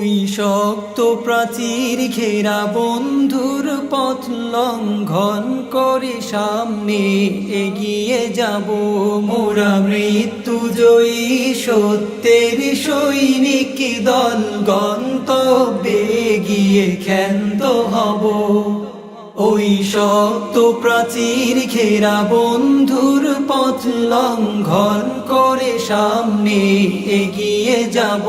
ওই শক্ত প্রাচীর ঘেরা বন্ধুর পথ লঙ্ঘন করে সামনে এগিয়ে যাব মোরা মৃত্যুজয়ী সত্যের সৈনিক দল গন্তব্যে গিয়ে ক্ষান্ত হব। ওই শক্ত প্রাচীর ঘেরা বন্ধুর পথ লঙ্ঘন করে সামনে এগিয়ে যাব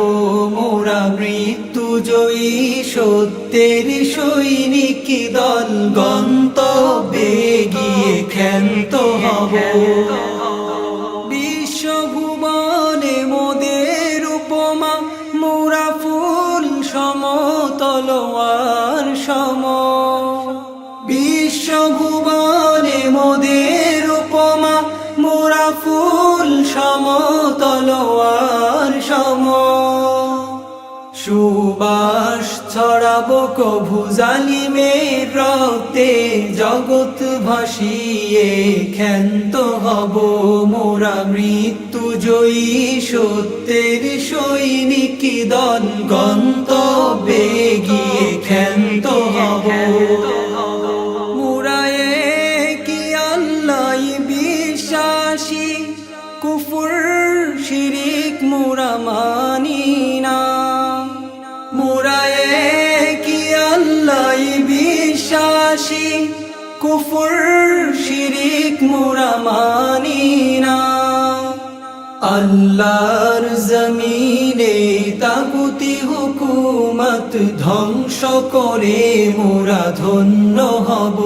মোরা মৃত্যুজয়ী সত্যের সৈনিক দল গন্তব্যে গিয়ে ক্ষান্ত হব। বিশ্বভুবনে মোদের উপমা মোরা ফুল সমতলোয়ার সম। বিশ্বভুবনে মোদের উপমা মোরা ফুল সমতলোয়ার সম। সুবাস ছড়াবো কভু জালিমের রক্তে জগৎ ভাসিয়ে ক্ষান্ত হব মোরা মৃত্যুজয়ী সত্যের সৈনিক দল গন্তব্যে গিয়ে ক্ষান্ত হব। কুফর শিরিক মোরা মানি না, মোরা কি আল্লাহ বিশ্বাসী কুফর শিরিক মোরা মানি না। আল্লাহর জমিনে তাগুতি হুকুমত ধ্বংস করে মোরা ধন্য হব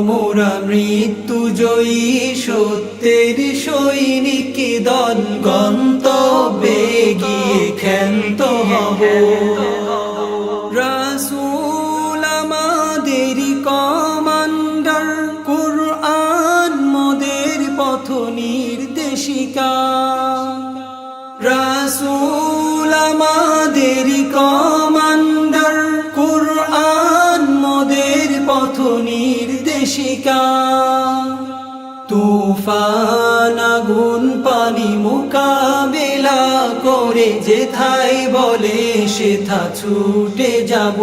মোরা মৃত্যুজয়ী সত্যের সৈনিক দল গন্তব্যে গিয়ে ক্ষান্ত হব। রাসূল আমাদের কমান্ডার, কুরআন মোদের পথ নির্দেশিকা। রাসূল আমাদের কমান্ডার, কুরআন মোদের পথ নির্দেশিকা। তুফান আগুন পানি মোকাবেলা করে যেথায় বলে সেথা ছুটে যাব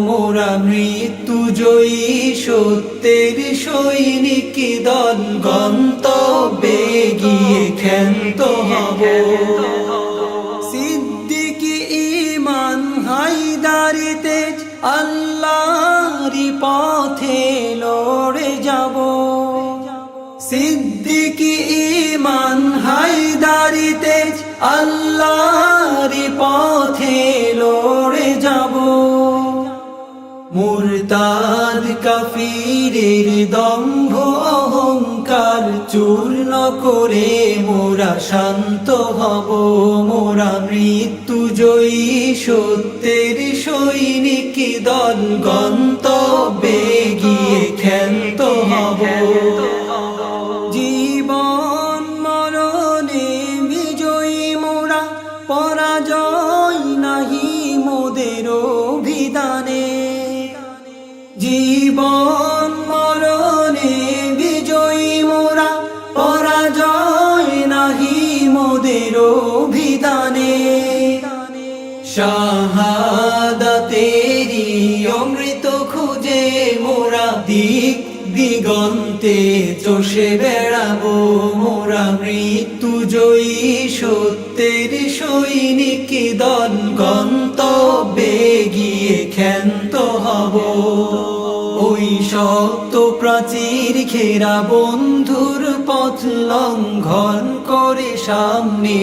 মোরা মৃত্যুজয়ী সত্যের সৈনিক দল গন্তব্যে গিয়ে ক্ষান্ত হব। সিদ্দিকী ঈমান হায়দারি তেজ আল্লাহরই পথে লড়ে যাব। সিদ্দিকী ঈমান হায়দারি তেজ আল্লাহরই পথে লড়ে যাব। মুরতাদ কাফিরের দম্ভ অহংকার চূর্ণ করে মোরা শান্ত হব মোরা মৃত্যুজয়ী সত্যের সৈনিক দল গন্তব্যে গিয়ে ক্ষান্ত হব। জীবন মরণে বিজয়ী মোরা, পরাজয় নাহি মোদের অভিধানে। জীবন মরণে বিজয়ী মোরা, পরাজয় নাহি মোদের অভিধানে। শাহাদাতেরি অমৃত খুঁজে মোরা দিক দিগন্তে চষে বেড়াবো মোরা মৃত্যুজয়ী সত্যের সৈনিক দল গন্তব্যে গিয়ে ক্ষান্ত হব। ওই শক্ত প্রাচীর ঘেরা বন্ধুর পথ লঙ্ঘন করে সামনে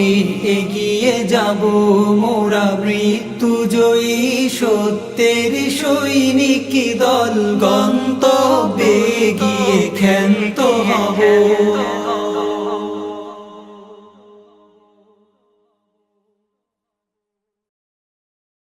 এগিয়ে যাব মোরা মৃত্যুজয়ী সত্যের সৈনিক দল গন্তব্যে গিয়ে ক্ষান্ত হব।